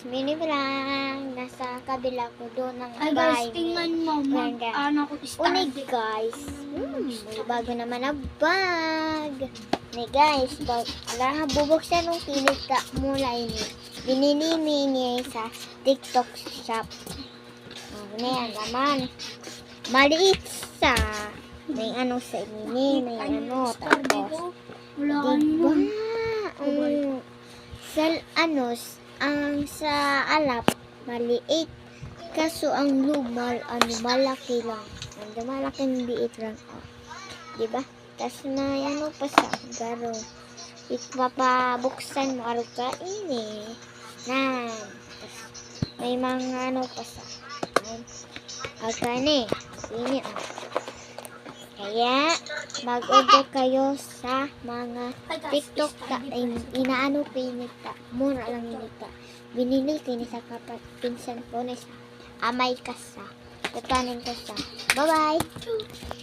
Mini vlog. Nasa kabila ko doon ng Ay guys, tingnan mo. Ganda. Ano ko Unig stand. guys. May bago naman na bag. Ni guys, wala bubuksan ng pilit ka mula ini. Binili niya sa TikTok shop. Ano yan naman. Maliit sa. May ano sa ini. May ano. Tapos. Wala ka Diba? naman. Sa ano, ang sa alap, maliit. Kaso ang lumal, malaki lang. Ang malaking liit lang. Oh. Diba? Tapos may ano pa sa garo. Ipapabuksan mo araw ka ini. Nan. May mga ano pa sa. Agani. Ini oh. Kaya, mag-order kayo sa mga TikTok ka, inaano pinita, mura lang inita. Binili kini sa kapat, pinsan ko na sa amay kasa. Tatanin ko sa. Bye-bye!